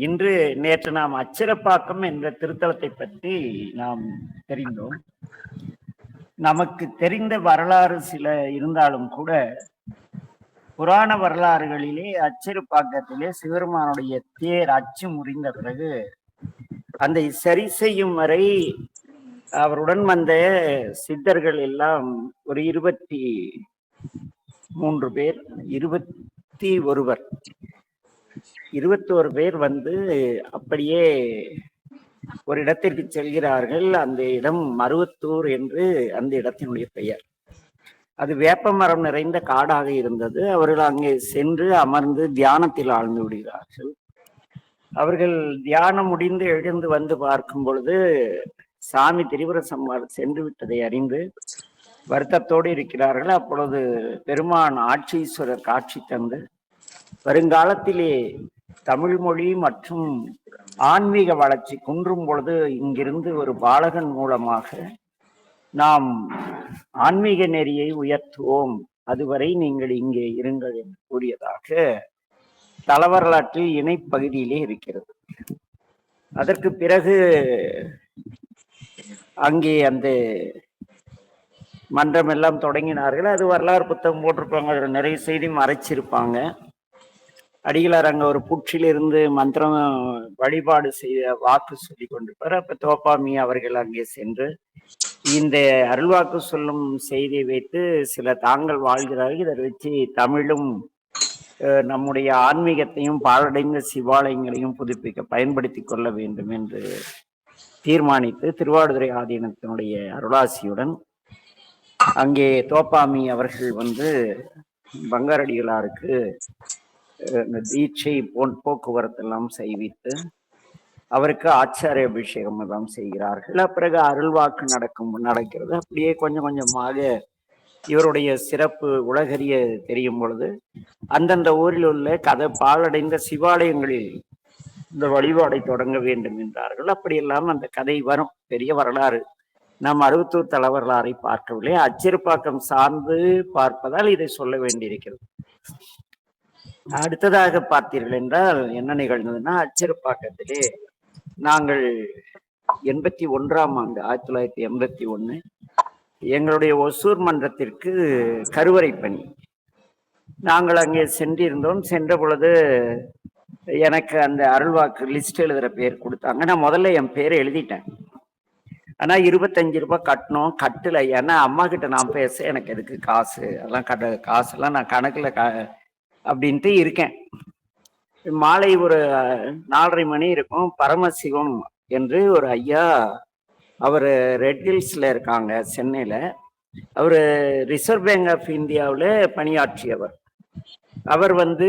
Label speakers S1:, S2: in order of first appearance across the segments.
S1: இன்று நேற்று நாம் அச்சிறப்பாக்கம் என்ற திருத்தலத்தை பற்றி நாம் தெரிந்தோம். நமக்கு தெரிந்த வரலாறு சில இருந்தாலும் கூட புராண வரலாறுகளிலே அச்சிறுப்பாக்கத்திலே சிவருமானுடைய தேர் அச்சு முறிந்த பிறகு அந்த சரி செய்யும் வரை அவருடன் வந்த சித்தர்கள் எல்லாம் ஒரு 23 பேர் 21 பேர் வந்து அப்படியே ஒரு இடத்திற்கு செல்கிறார்கள். அந்த இடம் மருவத்தூர் என்று அந்த இடத்தினுடைய பெயர். அது வேப்ப மரம் நிறைந்த காடாக இருந்தது. அவர்கள் அங்கே சென்று அமர்ந்து தியானத்தில் ஆழ்ந்து விடுகிறார்கள். அவர்கள் தியானம் முடிந்து எழுந்து வந்து பார்க்கும் பொழுது சாமி திரிபுர சம்ஹாரம் சென்று விட்டதை அறிந்து வருத்தத்தோடு இருக்கிறார்கள். அப்பொழுது பெருமான் ஆட்சீஸ்வரர் காட்சி தந்து வருங்காலத்திலே தமிழ் மொழி மற்றும் ஆன்மீக வளர்ச்சி குன்றும் பொழுது இங்கிருந்து ஒரு பாலகன் மூலமாக நாம் ஆன்மீக நெறியை உயர்த்துவோம், அதுவரை நீங்கள் இங்கே இருங்கள் என்று கூறியதாக தலவரலாற்றில் இணைப்பகுதியிலே இருக்கிறது. அதற்கு பிறகு அங்கே அந்த மன்றம் எல்லாம் தொடங்கினார்கள். அது வரலாறு புத்தகம் போட்டிருப்பாங்க, அதில் நிறைய செய்தி மறைச்சிருப்பாங்க. அடிகளார் அங்க ஒரு புற்றிலிருந்து மந்திரம் வழிபாடு செய்த வாக்கு சொல்லி கொண்டிருப்பார். அப்ப தோப்பாமி அவர்கள் அங்கே சென்று இந்த அருள்வாக்கு சொல்லும் செய்தியை வைத்து சில தாங்கள் வாழ்கிறார்கள், இதை வச்சு தமிழும் நம்முடைய ஆன்மீகத்தையும் பாழடைந்த சிவாலயங்களையும் புதுப்பிக்க பயன்படுத்தி கொள்ள வேண்டும் என்று தீர்மானித்து திருவாடுதுறை ஆதீனத்தினுடைய அருளாசியுடன் அங்கே தோப்பாமி அவர்கள் வந்து பங்காரடிகளாருக்கு தீட்சை போக்குவரத்து எல்லாம் செய்வித்து அவருக்கு ஆச்சாரிய அபிஷேகம் எல்லாம் செய்கிறார்கள். பிறகு அருள்வாக்கு நடக்கிறது. அப்படியே கொஞ்சம் கொஞ்சமாக இவருடைய சிறப்பு உலகறிய தெரியும் பொழுது அந்தந்த ஊரில் உள்ள பாழடைந்த சிவாலயங்களில் இந்த வழிபாடை தொடங்க வேண்டும் என்றார்கள். அப்படியெல்லாம் அந்த கதை வரும். பெரிய வரலாறு. நாம் மருவத்தூர் தல வரலாறை பார்க்கவில்லை, அச்சிறுப்பாக்கம் சார்ந்து பார்ப்பதால் இதை சொல்ல வேண்டியிருக்கிறது. அடுத்ததாக பார்த்தீர்கள் என்றால் என்ன நிகழ்ந்ததுன்னா, அச்சிறுப்பாக்கத்திலே நாங்கள் 81ஆம் ஆண்டு 1981 எங்களுடைய ஒசூர் மன்றத்திற்கு கருவறை பணி நாங்கள் அங்கே சென்றிருந்தோம். சென்ற பொழுது எனக்கு அந்த அருள்வாக்கு லிஸ்ட் எழுதுற பேர் கொடுத்தாங்க. நான் முதல்ல என் பேரை எழுதிட்டேன். ஆனா 25 ரூபாய் கட்டணும், கட்டல. ஏன்னா அம்மா கிட்ட நான் பேச எனக்கு எதுக்கு காசு, அதெல்லாம் காசெல்லாம் நான் கணக்குல அப்படின்ட்டு இருக்கேன். மாலை ஒரு 4:30 மணி இருக்கும். பரமசிவம் என்று ஒரு ஐயா, அவர் ரெட் ஹில்ஸ்ல இருக்காங்க, சென்னையில. அவர் ரிசர்வ் பேங்க் ஆஃப் இந்தியாவில் பணியாற்றியவர். அவர் வந்து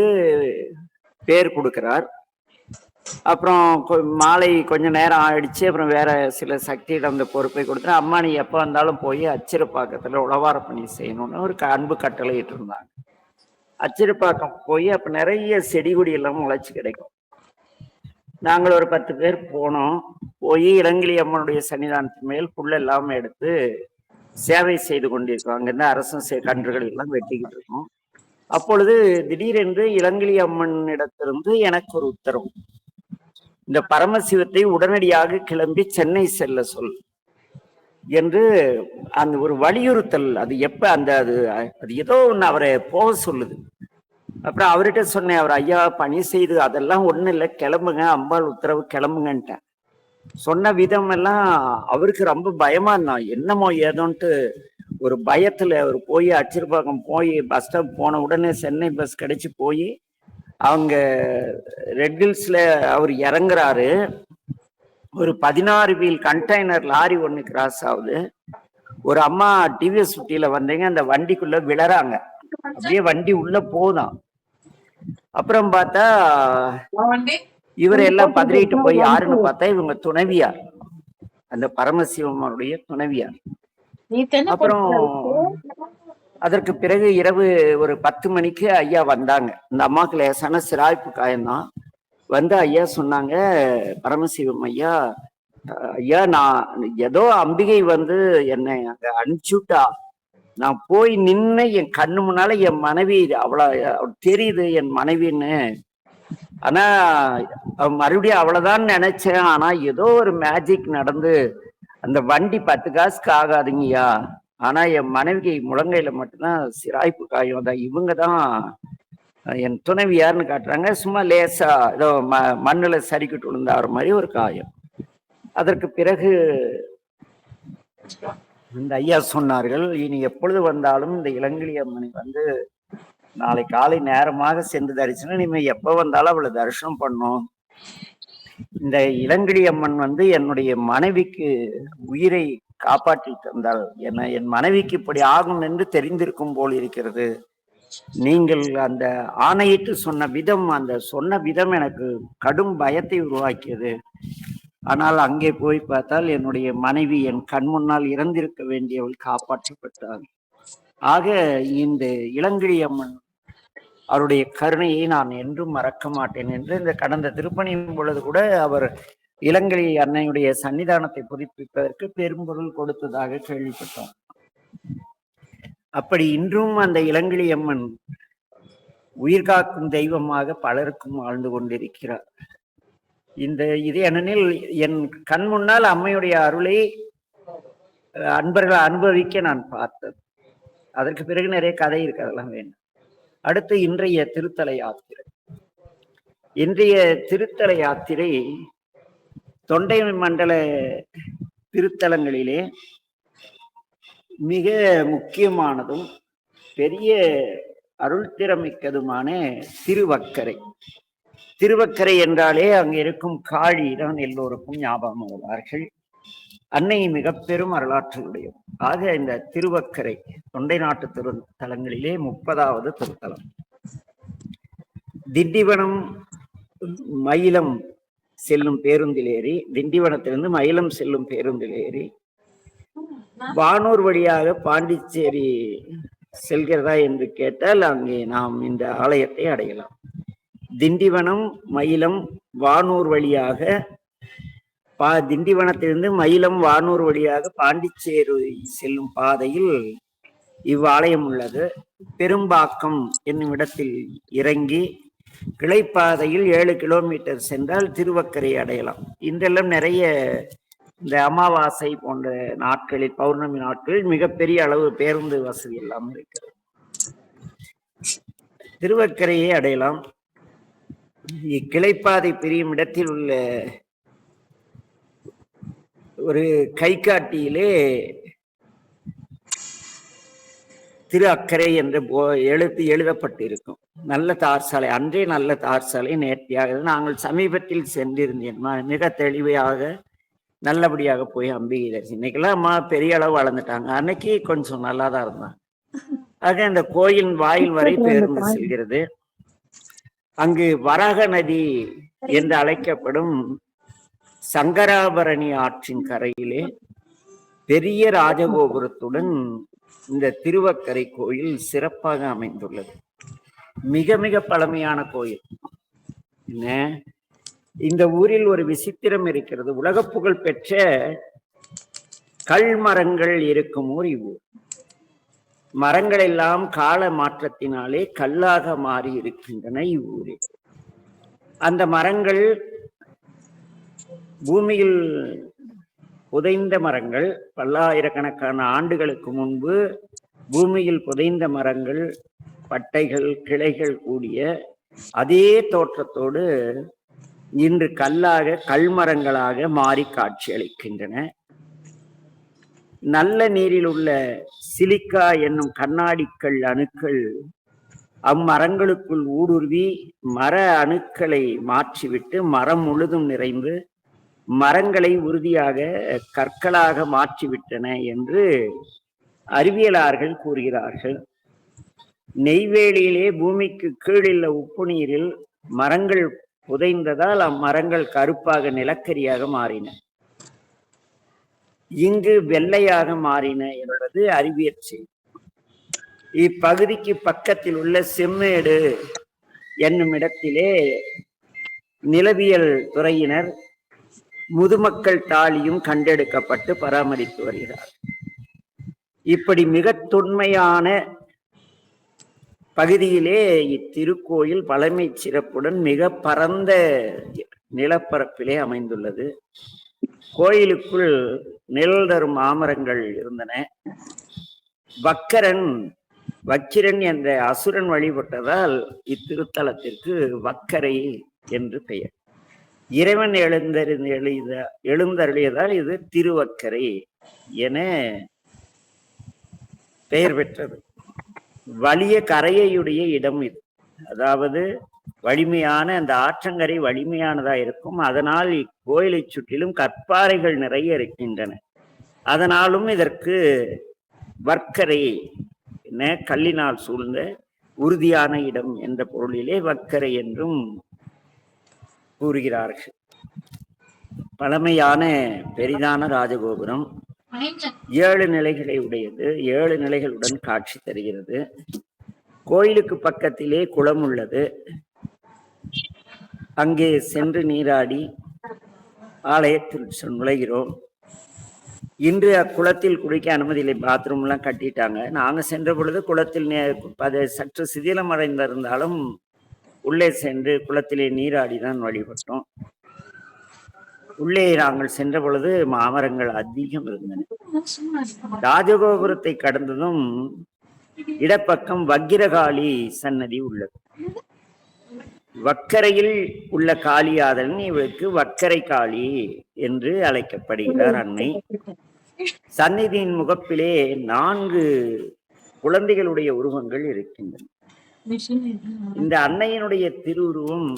S1: பேர் கொடுக்கிறார். அப்புறம் மாலை கொஞ்ச நேரம் ஆயிடுச்சு. அப்புறம் வேற சில சக்தியிடம் அந்த பொறுப்பை கொடுத்துட்டு, அம்மா நீ எப்போ வந்தாலும் போய் அச்சிறுப்பாக்கத்துல உழவார பணி செய்யணும்னு ஒரு அன்பு கட்டளையிட்டு இருந்தாங்க. அச்சிறுப்பாக்கம் போய் அப்ப நிறைய செடி கொடி எல்லாம் முளைச்சு கிடைக்கும். நாங்கள் ஒரு 10 பேர் போனோம். போய் இளங்கிலி அம்மனுடைய சன்னிதானத்தின் மேல் புல்லெல்லாம் எடுத்து சேவை செய்து கொண்டிருக்கோம். அங்கிருந்து அரசன் கன்றுகள் எல்லாம் வெட்டிக்கிட்டு இருக்கோம். அப்பொழுது திடீரென்று இளங்கிலி அம்மன் இடத்திலிருந்து எனக்கு ஒரு உத்தரவு, இந்த பரமசிவத்தை உடனடியாக கிளம்பி சென்னை செல்ல சொல் என்று அந்த ஒரு வலியுறுத்தல். அது எப்ப அது ஏதோ ஒண்ணு அவரை போக சொல்லுது. அப்புறம் அவர்கிட்ட சொன்னேன், அவர் ஐயா பணி செய்து அதெல்லாம் ஒண்ணு இல்லை, கிளம்புங்க, அம்பாள் உத்தரவு, கிளம்புங்கன்ட்டேன். சொன்ன விதம் எல்லாம் அவருக்கு ரொம்ப பயமா இருந்தான். என்னமோ ஏதோன்ட்டு ஒரு பயத்துல அவர் போய் அச்சிறுப்பாக்கம் போய் பஸ் ஸ்டாப் போன உடனே சென்னை பஸ் கிடைச்சு போய் அவங்க ரெட் ஹில்ஸ்ல அவர் இறங்குறாரு. ஒரு 16 வீல் கண்டெய்னர் லாரி ஒண்ணு கிராஸ் ஆகுது. ஒரு அம்மா டிவிஎஸ் சுட்டியில வந்தீங்க, அந்த வண்டிக்குள்ள விழறாங்க. அப்படியே வண்டி உள்ள போதான். அப்புறம் பார்த்தா இவரை எல்லாம் பதறிட்டு போய் யாருன்னு பார்த்தா இவங்க துணைவியார், அந்த பரமசிவனுடைய துணைவியார். அப்புறம் அதற்கு பிறகு இரவு ஒரு 10 மணிக்கு ஐயா வந்தாங்க. இந்த அம்மாவுக்கு லேசான சிராய்ப்பு காயம்தான். வந்து ஐயா சொன்னாங்க, பரமசிவம் ஐயா, ஐயா நான் ஏதோ அம்பிகை வந்து என்னை அங்க அனுப்பிச்சுட்டா, நான் போய் நின்று என் கண்ணு முன்னால என் மனைவி அவ்வளவு தெரியுது என் மனைவின்னு ஆனா மறுபடியும் அவ்வளவுதான் நினைச்சேன். ஆனா ஏதோ ஒரு மேஜிக் நடந்து அந்த வண்டி 10 காசுக்கு ஆகாதுங்கய்யா. ஆனா என் மனைவிக்கு முழங்கையில மட்டும்தான் சிராய்ப்பு காயம் தான். இவங்க தான் என் துணைவியார்னு காட்டுறாங்க. சும்மா லேசா ஏதோ மண்ணுல சரிக்கிட்டு விழுந்தாற மாதிரி ஒரு காயம். அதற்கு பிறகு இந்த ஐயா சொன்னார்கள், இனி எப்பொழுது வந்தாலும் இந்த இளங்கிளி அம்மனை வந்து நாளை காலை நேரமாக சென்று தரிசனம், இனிமே எப்ப வந்தாலும் அவளை தரிசனம் பண்ணும். இந்த இளங்கிளி அம்மன் வந்து என்னுடைய மனைவிக்கு உயிரை காப்பாற்றி தந்தாள். என் மனைவிக்கு இப்படி ஆகும் என்று தெரிந்திருக்கும் போல் இருக்கிறது. நீங்கள் அந்த ஆணையிட்டு சொன்ன விதம், அந்த சொன்ன விதம் எனக்கு கடும் பயத்தை உருவாக்கியது. ஆனால் அங்கே போய் பார்த்தால் என்னுடைய மனைவி என் கண் முன்னால் இறந்திருக்க வேண்டியவள் காப்பாற்றப்பட்டாள். ஆக இந்த இளங்கிளி அம்மன் அவருடைய கருணையை நான் என்றும் மறக்க மாட்டேன் என்று இந்த கடந்த திருப்பணியின் பொழுது கூட அவர் இளங்கிளி அன்னையுடைய சன்னிதானத்தை புதுப்பிப்பதற்கு பெரும்பொருள் கொடுத்ததாக கேள்விப்பட்டோம். அப்படி இன்றும் அந்த இளங்கிளி அம்மன் உயிர் காக்கும் தெய்வமாக பலருக்கும் வாழ்ந்து கொண்டிருக்கிறார். இது ஏனெனில் என் கண் முன்னால் அம்மையுடைய அருளை அன்பர்கள் அனுபவிக்க நான் பார்த்தது. அதற்கு பிறகு நிறைய கதை இருக்கு, அதெல்லாம் வேணும். அடுத்து இன்றைய திருத்தல யாத்திரை. இன்றைய திருத்தல யாத்திரை தொண்டை மண்டல திருத்தலங்களிலே மிக முக்கியமானதும் பெரிய அருள் திறமிக்கதுமான திருவக்கரை. திருவக்கரை என்றாலே அங்கு இருக்கும் காழி தான் எல்லோருக்கும் ஞாபகம் வருவார்கள். அன்னை மிக பெரும் வரலாற்றுடையது. ஆக இந்த திருவக்கரை தொண்டை நாட்டு திருத்தலங்களிலே 30வது திருத்தலம். திண்டிவனம் மயிலம் செல்லும் பேருந்தில் ஏறி, திண்டிவனத்திலிருந்து மயிலம் செல்லும் பேருந்தில் ஏறி வானூர் வழியாக பாண்டிச்சேரி செல்கிறதா என்று கேட்டால் அங்கே நாம் இந்த ஆலயத்தை அடையலாம். திண்டிவனம் மயிலம் வானூர் வழியாக திண்டிவனத்திலிருந்து மயிலம் வானூர் வழியாக பாண்டிச்சேரி செல்லும் பாதையில் இவ்வாலயம் உள்ளது. பெரும்பாக்கம் என்னும் இடத்தில் இறங்கி கிளைப்பாதையில் 7 கிலோமீட்டர் சென்றால் திருவக்கரை அடையலாம். இன்றெல்லாம் நிறைய இந்த அமாவாசை போன்ற நாட்களில், பௌர்ணமி நாட்களில் மிகப்பெரிய அளவு பேருந்து வசதி எல்லாம் இருக்கிறது. திருவக்கரையை அடையலாம். இக்கிளைப்பாதை பிரியும் இடத்தில் உள்ள ஒரு கைகாட்டியிலே திரு அக்கரை என்ற எழுதப்பட்டிருக்கும். நல்ல தார் சாலை, அன்றே நல்ல தார் சாலை நேர்த்தியாக. நாங்கள் சமீபத்தில் சென்றிருந்தேன், மிக தெளிவாக நல்லபடியாக போய் அம்பிகை தரிசி. இன்னைக்கெல்லாம் அம்மா பெரிய அளவு வளர்ந்துட்டாங்க, அன்னைக்கு கொஞ்சம் நல்லா தான் இருந்தாங்க. ஆக இந்த கோயில் வாயில் வரை பேருந்து செல்கிறது. அங்கு வராக நதி என்று அழைக்கப்படும் சங்கராபரணி ஆற்றின் கரையிலே பெரிய ராஜகோபுரத்துடன் இந்த திருவக்கரை கோயில் சிறப்பாக அமைந்துள்ளது. மிக மிக பழமையான கோயில். என்ன, இந்த ஊரில் ஒரு விசித்திரம் இருக்கிறது. உலக புகழ் பெற்ற கல் மரங்கள் இருக்கும் ஊர் இவ்வூர். மரங்கள் எல்லாம் கால மாற்றத்தினாலே கல்லாக மாறி இருக்கின்றன இவ்வூரில். அந்த மரங்கள் பூமியில் புதைந்த மரங்கள், பல்லாயிரக்கணக்கான ஆண்டுகளுக்கு முன்பு பூமியில் புதைந்த மரங்கள், பட்டைகள், கிளைகள் கூடிய அதே தோற்றத்தோடு இன்று கல்மரங்களாக மாறி காட்சி அளிக்கின்றன. நல்ல நீரில் உள்ள சிலிக்கா என்னும் கண்ணாடிக்கல் அணுக்கள் அம்மரங்களுக்குள் ஊடுருவி மர அணுக்களை மாற்றிவிட்டு மரம் முழுதும் நிறைந்து மரங்களை உறுதியாக கற்களாக மாற்றிவிட்டன என்று அறிவியலாளர்கள் கூறுகிறார்கள். நெய்வேலியிலே பூமிக்கு கீழுள்ள உப்பு நீரில் மரங்கள் புதைந்ததால் அம்மரங்கள் கருப்பாக நிலக்கரியாக மாறின. இங்கு வெள்ளையாக மாறின என்பது அறிவியல் செய்தி. இப்பகுதிக்கு பக்கத்தில் உள்ள செம்மேடு என்னும் இடத்திலே நிலவியல் துறையினர் முதுமக்கள் தாலியும் கண்டெடுக்கப்பட்டு பராமரித்து வருகிறார். இப்படி மிக தொன்மையான பகுதியிலே இத்திருக்கோயில் பழமை சிறப்புடன் மிக பரந்த நிலப்பரப்பிலே அமைந்துள்ளது. கோயிலுக்குள் நிழல் தரும் மாமரங்கள் இருந்தன. வக்கிரன் என்ற அசுரன் வழிபட்டதால் இத்திருத்தலத்திற்கு வக்கரை என்று பெயர். இறைவன் எழுந்தருளியதால் இது திருவக்கரை என பெயர் பெற்றது. வலிய கரையுடைய இடம் இது. அதாவது வலிமையான அந்த ஆற்றங்கரை வலிமையானதா இருக்கும். அதனால் இக்கோயிலை சுற்றிலும் கற்பாறைகள் நிறைய இருக்கின்றன. அதனாலும் இதற்கு வர்க்கரை என கல்லினால் சூழ்ந்த உறுதியான இடம் என்ற பொருளிலே வர்க்கரை என்றும் கூறுகிறார்கள். பழமையான பெரிதான ராஜகோபுரம் 7 நிலைகளை உடையது. 7 நிலைகளுடன் காட்சி தருகிறது. கோயிலுக்கு பக்கத்திலே குளம் உள்ளது. அங்கே சென்று நீராடி ஆலயத்தில் நுழைகிறோம். இன்று அக்குளத்தில் குளிக்க அனுமதி இல்லை. பாத்ரூம் எல்லாம் கட்டிட்டாங்க. நாங்க சென்ற பொழுது குளத்தில் சற்று சிதிலம் அடைந்திருந்தாலும் உள்ளே சென்று குளத்திலே நீராடிதான் வழிபட்டோம். உள்ளே நாங்கள் சென்ற பொழுது மாமரங்கள் அதிகம் இருந்தன. ராஜகோபுரத்தை கடந்ததும் இடப்பக்கம் வக்கிரகாளி சன்னதி உள்ளது. வக்கரையில் உள்ள காளியாதன் இவருக்கு வக்கரை காளி என்று அழைக்கப்படுகிறார் அன்னை. சந்நிதியின் முகப்பிலே 4 குழந்தைகளுடைய உருவங்கள் இருக்கின்றன. இந்த அன்னையினுடைய திருவுருவம்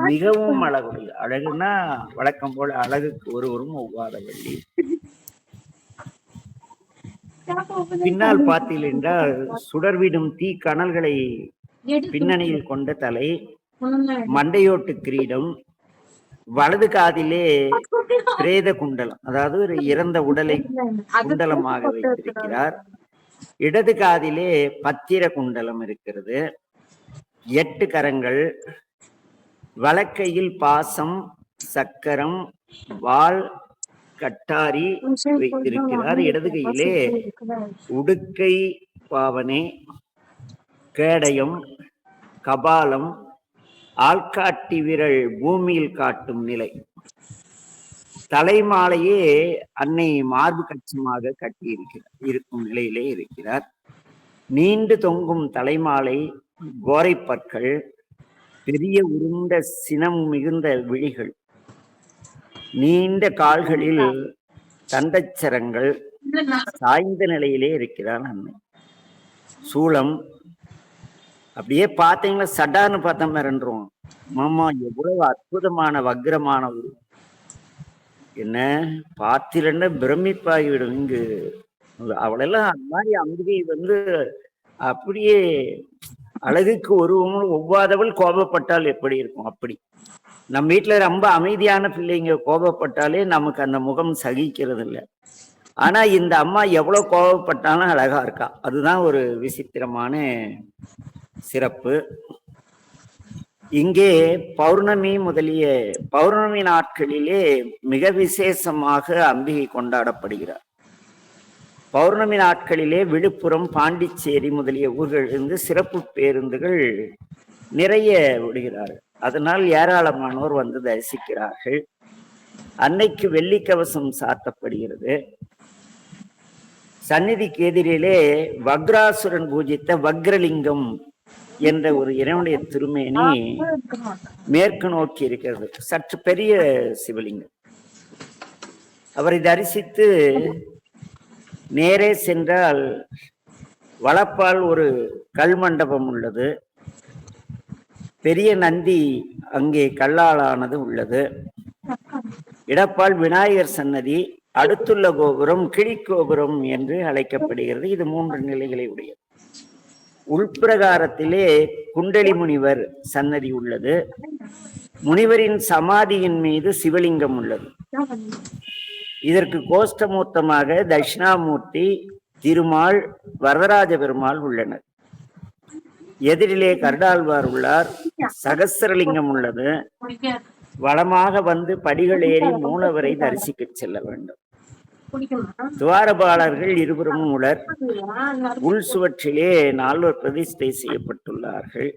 S1: மிகவும் அழகுடைய. அழகுனா வழக்கம் போல அழகுக்கு ஒருவரும் ஒவ்வாதவள்ளி. பின்னால் பார்த்தீர்கள் என்றால் சுடர்விடும் தீ கனல்களை பின்னணியில் கொண்ட தலை, மண்டையோட்டு கிரீடம், வலது காதிலே பிரேத குண்டலம், அதாவது ஒரு இறந்த உடலை குண்டலமாக வைத்திருக்கிறார். இடது காதிலே பத்திர குண்டலம் இருக்கிறது. 8 கரங்கள், வலக்கையில் பாசம், சக்கரம், வாள், கட்டாரி வைத்திருக்கிறார். இடது கையிலே உடுக்கை பாவனை, கேடயம், கபாலம், ஆள்காட்டி விரல் பூமியில் காட்டும் நிலை. தலைமாலையே அன்னை மார்பு கச்சமாக கட்டி இருக்கும் நிலையிலே இருக்கிறார். நீண்டு தொங்கும் தலைமாலை, கோரைப்பற்கள், பெரிய உருண்ட சினம் மிகுந்த விழிகள், நீண்ட கால்களில் தண்டச்சரங்கள், சாய்ந்த நிலையிலே இருக்கிறார் அன்னை. சூளம் அப்படியே பார்த்தீங்கன்னா சடான்னு பார்த்த மாதிரின்றோம். மாமா எவ்வளவு அற்புதமான வக்ரமான உருவம். என்ன பார்த்திலன்னா பிரமிப்பாகிவிடும். இங்கு அவளெல்லாம் அந்த மாதிரி அம்பிகை அப்படியே அழகுக்கு ஒருவமும் ஒவ்வாதவள். கோபப்பட்டால் எப்படி இருக்கும் அப்படி. நம்ம வீட்டுல ரொம்ப அமைதியான பிள்ளைங்க கோபப்பட்டாலே நமக்கு அந்த முகம் சகிக்கிறது இல்லை. ஆனா இந்த அம்மா எவ்வளவு கோபப்பட்டாலும் அழகா இருக்கா. அதுதான் ஒரு விசித்திரமான சிறப்பு. இங்கே பௌர்ணமி நாட்களிலே மிக விசேஷமாக அம்பிகை கொண்டாடப்படுகிறார். பௌர்ணமி நாட்களிலே விழுப்புரம், பாண்டிச்சேரி முதலிய ஊர்களிலிருந்து சிறப்பு பேருந்துகள் நிறைய விடுகிறார்கள். அதனால் ஏராளமானோர் வந்து தரிசிக்கிறார்கள். அன்னைக்கு வெள்ளிக்கவசம் சாத்தப்படுகிறது. சந்நிதிக்கு எதிரிலே வக்ராசுரன் பூஜித்த வக்ரலிங்கம் என்ற ஒரு இறைவனுடைய திருமேனி மேற்கு நோக்கி இருக்கிறது. சற்று பெரிய சிவலிங்கம். அவரை தரிசித்து நேரே சென்றால் வலப்பால் ஒரு கல் மண்டபம் உள்ளது. பெரிய நந்தி அங்கே கல்லாலானது உள்ளது. இடப்பால் விநாயகர் சன்னதி, அடுத்துள்ள கோபுரம் கிழிக்கோபுரம் என்று அழைக்கப்படுகிறது. இது 3 நிலைகளை உடையது. உள்பிரகாரத்திலே குண்டலி முனிவர் சன்னதி உள்ளது. முனிவரின் சமாதியின் மீது சிவலிங்கம் உள்ளது. இதற்கு கோஷ்டமூர்த்தமாக தட்சிணாமூர்த்தி, திருமால், வரதராஜ பெருமாள் உள்ளனர். எதிரிலே கருடாழ்வார் உள்ளார். சகஸ்ரலிங்கம் உள்ளது. வளமாக வந்து படிகள் ஏறி மூலவரை தரிசிக்க செல்ல வேண்டும். துவாரபாலர்கள் இருபுறமும் உளர். உள் சுவற்றிலே 4 பிரதிஷ்டை செய்யப்பட்டுள்ளார்கள்.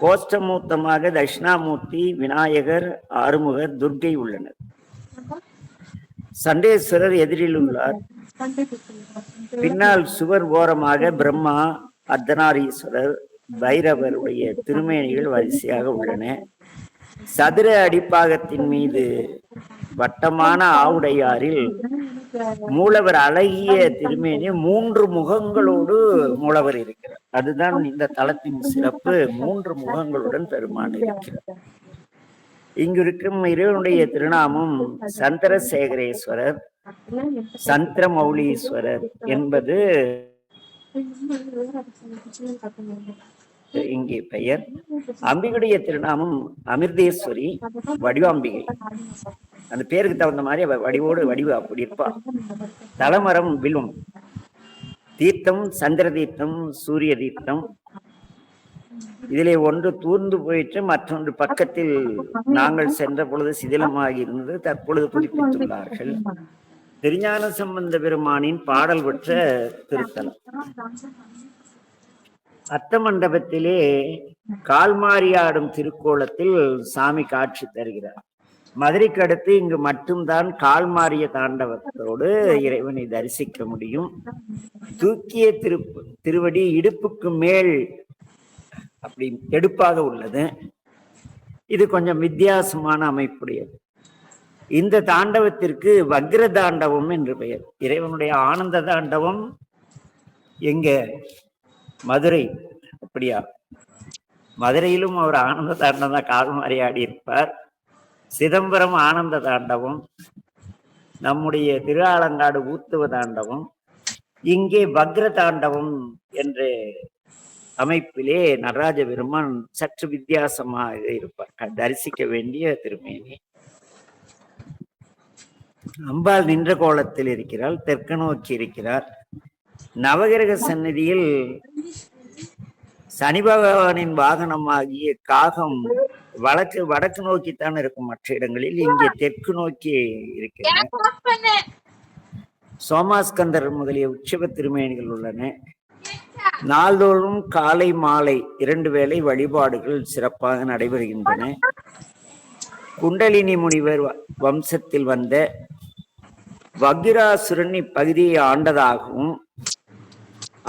S1: கோஷ்டமூர்த்தமாக தட்சிணாமூர்த்தி, விநாயகர், ஆறுமுகர், துர்க்கை உள்ளனர். சண்டேஸ்வரர் எதிரில் உள்ளார். பின்னால் சுவர் ஓரமாக பிரம்மா, அர்த்தநாரீஸ்வரர், பைரவருடைய திருமேனிகள் வரிசையாக உள்ளன. சதுர அடிப்பாகத்தின் மீது வட்டமான ஆவுடையாரில் மூலவர் அழகிய திருமேனி 3 முகங்களோடு மூலவர் இருக்கிறார். அதுதான் இந்த தலத்தின் சிறப்பு. 3 முகங்களுடன் பெருமான் இருக்கிறார். இங்கு இருக்கும் இறைவனுடைய திருநாமம் சந்திரசேகரேஸ்வரர், சந்திரமௌலீஸ்வரர் என்பது இங்கே பெயர். அம்பிகையுடைய திருநாமம் அமிர்தேஸ்வரி, வடிவாம்பிகை. அந்த பேருக்கு தகுந்த மாதிரி வடிவு அப்படி இருப்பா. தலமரம் வில்லும். தீர்த்தம் சந்திர தீர்த்தம், சூரிய தீர்த்தம். இதிலே ஒன்று தூர்ந்து போயிற்று, மற்றொன்று பக்கத்தில் நாங்கள் சென்ற பொழுது சிதிலமாகி இருந்தது. தற்பொழுது புதுப்பித்துள்ளார்கள். திருஞான சம்பந்த பெருமானின் பாடல் பெற்ற திருத்தலம். அர்த்த மண்டபத்திலே கால்மாரியாடும் திருக்கோலத்தில் சாமி காட்சி தருகிறார். மதுரைக்கு அடுத்து இங்கு மட்டும்தான் கால்மாரிய தாண்டவத்தோடு இறைவனை தரிசிக்க முடியும். தூக்கிய திருவடி இடுப்புக்கு மேல் அப்படி எடுப்பாக உள்ளது. இது கொஞ்சம் வித்தியாசமான அமைப்புடையது. இந்த தாண்டவத்திற்கு வக்ர தாண்டவம் என்று பெயர். இறைவனுடைய ஆனந்த தாண்டவம் எங்க மதுரை. அப்படியா? மதுரையிலும் அவர் ஆனந்த தாண்டவம் தான் கால்மாரி ஆடி இருப்பார். சிதம்பரம் ஆனந்த தாண்டவம், நம்முடைய திருஆலங்காடு ஊத்துவ தாண்டவம், இங்கே வக்ர தாண்டவம் என்ற அமைப்பிலே நடராஜ பெருமான் சற்று வித்தியாசமாக இருப்பார். தரிசிக்க வேண்டிய திருமேனி. அம்பாள் நின்ற கோலத்தில் இருக்கிறாள், தெற்கு நோக்கி இருக்கிறார். நவகிரக சந்நிதியில் சனி பகவானின் வாகனமாகிய காகம் வடக்கு நோக்கித்தான் இருக்கும். மற்ற இடங்களில் இங்கே தெற்கு நோக்கி இருக்கிறது. சோமாஸ்கந்தர் முதலிய உற்சவ திருமேனிகள் உள்ளன. நாள்தோறும் காலை மாலை 2 வேளை வழிபாடுகள் சிறப்பாக நடைபெறுகின்றன. குண்டலினி முனிவர் வம்சத்தில் வந்த வக்கிராசுரன் இப்பகுதியை ஆண்டதாகவும்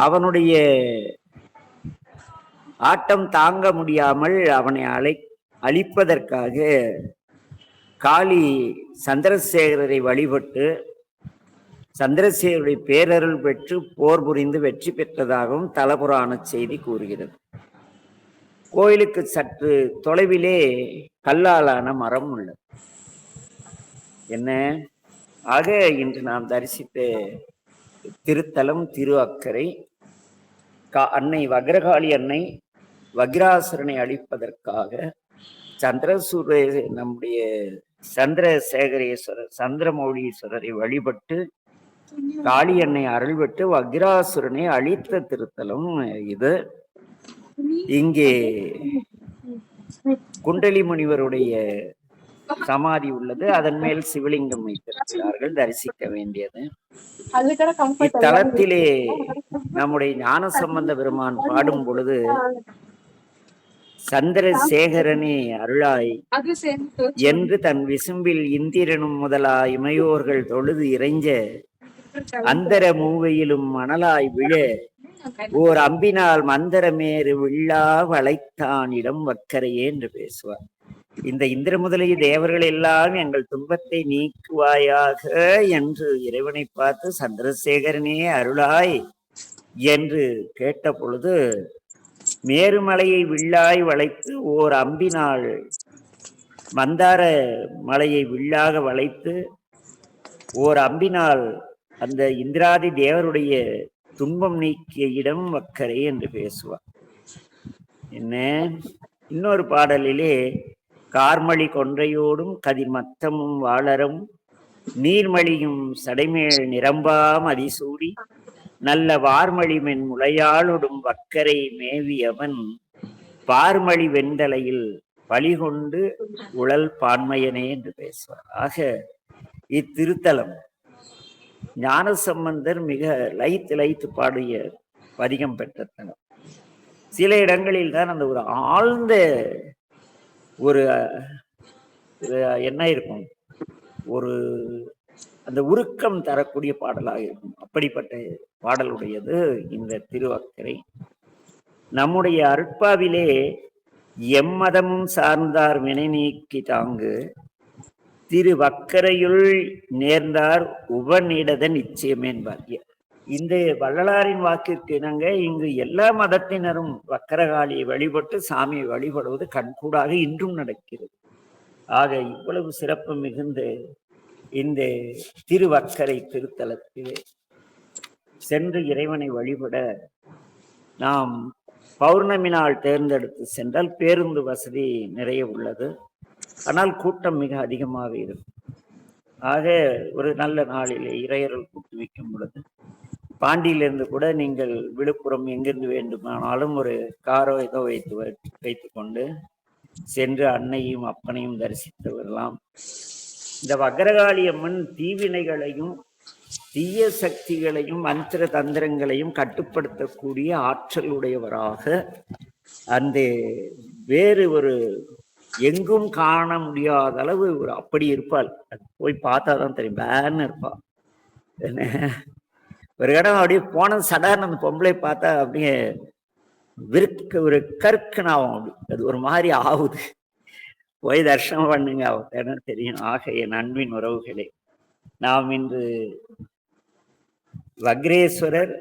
S1: அவனுடைய ஆட்டம் தாங்க முடியாமல் அவனை அழிப்பதற்காக காளி சந்திரசேகரரை வழிபட்டு சந்திரசேகருடைய பேரருள் பெற்று போர் புரிந்து வெற்றி பெற்றதாகவும் தலபுராண செய்தி கூறுகிறது. கோயிலுக்கு சற்று தொலைவிலே கல்லாலான மரம் உள்ளது. என்ன ஆக இன்று நாம் தரிசித்த திருத்தலம் திரு அக்கரை. அன்னை வக்ரகாளி அன்னை வக்ராசுரனை அழிப்பதற்காக நம்முடைய சந்திரசேகரேஸ்வரர் சந்திரமௌலீஸ்வரரை வழிபட்டு காளி அன்னை அருள் பெற்று வக்ராசுரனை அழித்த திருத்தலம் இது. இங்கே குண்டலி முனிவருடைய சமாதி உள்ளது. அதன் மேல் சிவலிங்கம் வைத்திருக்கிறார்கள், தரிசிக்க வேண்டியது. இத்தலத்திலே நம்முடைய ஞான சம்பந்த பெருமான் பாடும் பொழுது சந்திரசேகரனே அருளாய் என்று தன் விசும்பில் இந்திரனும் முதலா இமையோர்கள் தொழுது இறைஞ்ச அந்தர மூவையிலும் மணலாய் விழ ஓர் அம்பினால் மந்தரமேறு வில்லா வளைத்தான் இடம் வக்கரையே என்று பேசுவார். இந்த இந்திர முதலிய தேவர்கள் எல்லாம் எங்கள் துன்பத்தை நீக்குவாயாக என்று இறைவனை பார்த்து சந்திரசேகரனே அருளாய் என்று கேட்ட பொழுது மேருமலையை வில்லாய் வளைத்து ஓர் அம்பினால் மந்தார மலையை வில்லாக வளைத்து ஓர் அம்பினால் அந்த இந்திராதி தேவருடைய துன்பம் நீக்கிய இடம் வக்கரை என்று பேசுவார். என்ன இன்னொரு பாடலிலே கார்மழி கொன்றையோடும் கதிர் மத்தமும் வாளரும் நீர்மழியும் சடைமேல் நிரம்பாம் அதிசூடி நல்ல வார்மழி மென் முளையாளொடும் வக்கரை மேவியவன் பார்மழி வெண்தலையில் பலிகொண்டு உழல் பான்மையனே என்று பேசுவார். ஆக இத்திருத்தலம் ஞானசம்பந்தர் மிக லயித்து லயித்து பாடிய பதிகம் பெற்ற தலம். சில இடங்களில் தான் அந்த ஒரு ஆழ்ந்த ஒரு என்ன இருக்கும், ஒரு அந்த உருக்கம் தரக்கூடிய பாடலாக இருக்கும். அப்படிப்பட்ட பாடலுடையது இந்த திருவக்கரை. நம்முடைய அருட்பாவிலே எம்மதமும் சார்ந்தார் வினை நீக்கி தாங்கு திருவக்கரையுள் நேர்ந்தார் உபநீடத நிச்சயம் என்பார். இந்த வள்ளலாரின் வாக்கிற்கு இணங்க இங்கு எல்லா மதத்தினரும் வக்கரகாளியை வழிபட்டு சாமியை வழிபடுவது கண்கூடாக இன்றும் நடக்கிறது. ஆக இவ்வளவு சிறப்பு மிகுந்த இந்த திருவக்கரை திருத்தலத்திலே சென்று இறைவனை வழிபட நாம் பௌர்ணமி நாள் தேர்ந்தெடுத்து சென்றால் பேருந்து வசதி நிறைய உள்ளது. ஆனால் கூட்டம் மிக அதிகமாக இருக்கும். ஆக ஒரு நல்ல நாளிலே இறையருள் கூட்டி வைக்கும் பொழுது பாண்டியிலிருந்து கூட நீங்கள் விழுப்புரம் எங்கிருந்து வேண்டுமானாலும் ஒரு காரோ ஏதோ வைத்து கொண்டு சென்று அன்னையும் அப்பனையும் தரிசித்து வரலாம். இந்த வக்கரகாளி அம்மன் தீவினைகளையும் தீய சக்திகளையும் மந்திர தந்திரங்களையும் கட்டுப்படுத்தக்கூடிய ஆற்றல் உடையவராக அந்த வேறு ஒரு எங்கும் காண முடியாத அளவு ஒரு அப்படி இருப்பாள். அது போய் பார்த்தாதான் தெரியும், பேன்னு இருப்பா. என்ன ஒரு இடம் அப்படியே போன சடார்னு அந்த பொம்பளை பார்த்தா அப்படியே ஒரு கற்குன்னு ஆகும். அப்படி அது ஒரு மாதிரி ஆகுது. போய் தரிசனம் பண்ணுங்க, அவ தெரியும். ஆக என் அன்பின் உறவுகளே, நாம் இன்று வக்ரேஸ்வரர்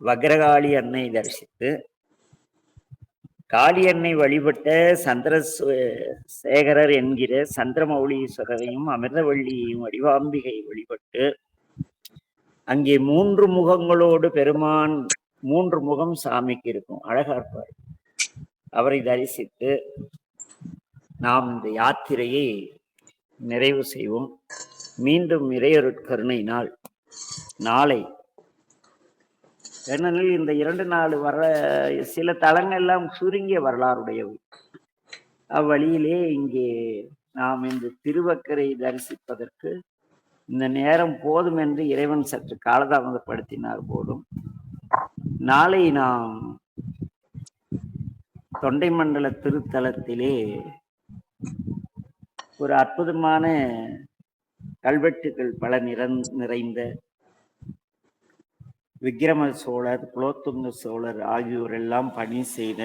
S1: வக்ரகாளி அன்னை தரிசித்து காளி அன்னை வழிபட்ட சந்திரசேகரர் என்கிற சந்திரமௌலீஸ்வரரையும் அமிர்தவள்ளியையும் வடிவாம்பிகை வழிபட்டு அங்கே 3 முகங்களோடு பெருமான் 3 முகம் சாமிக்கு இருக்கும், அழகா இருப்பார். அவரை தரிசித்து நாம் இந்த யாத்திரையை நிறைவு செய்வோம். மீண்டும் இறையருட்கருணை நாள் நாளை. ஏனெனில் இந்த 2 நாள் வர சில தலங்கள் எல்லாம் சுருங்கிய வரலாறுடையவை. அவ்வழியிலே இங்கே நாம் இந்த திருவக்கரை தரிசிப்பதற்கு இந்த நேரம் போதும் என்று இறைவன் சற்று காலதாமதப்படுத்தினார் போதும். நாளை நாம் தொண்டை மண்டல திருத்தலத்திலே ஒரு அற்புதமான கல்வெட்டுகள் பல நிறைந்த விக்கிரம சோழர், குலோத்துங்க சோழர் ஆகியோரெல்லாம் பணி செய்த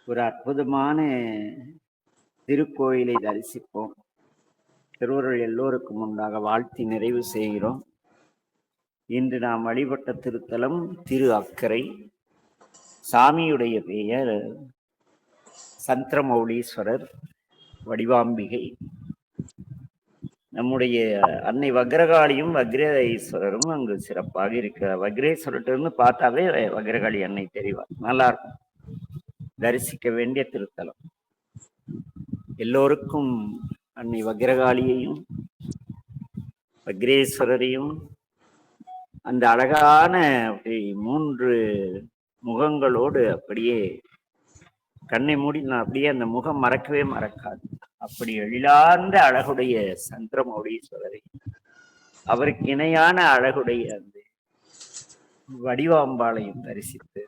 S1: ஒரு அற்புதமான திருக்கோயிலை தரிசிப்போம். திருவருள் எல்லோருக்கும் உண்டாக வாழ்த்தி நிறைவு செய்கிறோம். இன்று நாம் வழிபட்ட திருத்தலம் திரு அக்கரை. சாமியுடைய பெயர் சந்திரமௌலீஸ்வரர் வடிவாம்பிகை. நம்முடைய அன்னை வக்ரகாளியும் வக்ரேஸ்வரரும் அங்கு சிறப்பாக இருக்கிறார். வக்ரேஸ்வரர்கிட்ட பார்த்தாவே வக்ரகாளி அன்னை தெரிவார். நல்லா இருக்கும், தரிசிக்க வேண்டிய திருத்தலம். எல்லோருக்கும் அன்னை வக்ரகாளியையும் வக்ரேஸ்வரரையும் அந்த அழகான 3 முகங்களோடு அப்படியே கண்ணை மூடி அப்படியே அந்த முகம் மறக்கவே மறக்காது. அப்படி எழிலார்ந்த அழகுடைய சந்திரமௌலீஸ்வரரை, அவருக்கு இணையான அழகுடைய அந்த வடிவாம்பாளையும் தரிசித்து